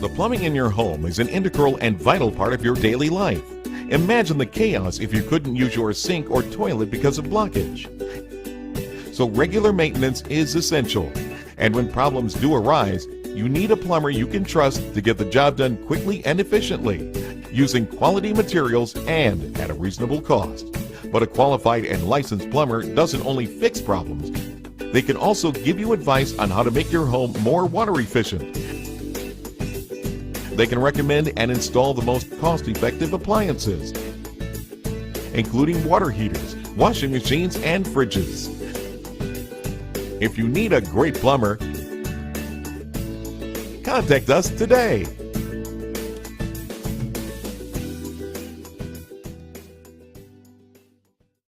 The plumbing in your home is an integral and vital part of your daily life. Imagine the chaos if you couldn't use your sink or toilet because of blockage. So regular maintenance is essential. And when problems do arise, you need a plumber you can trust to get the job done quickly and efficiently, using quality materials and at a reasonable cost. But a qualified and licensed plumber doesn't only fix problems, they can also give you advice on how to make your home more water efficient. They can recommend and install the most cost-effective appliances, including water heaters, washing machines, and fridges. If you need a great plumber, contact us today.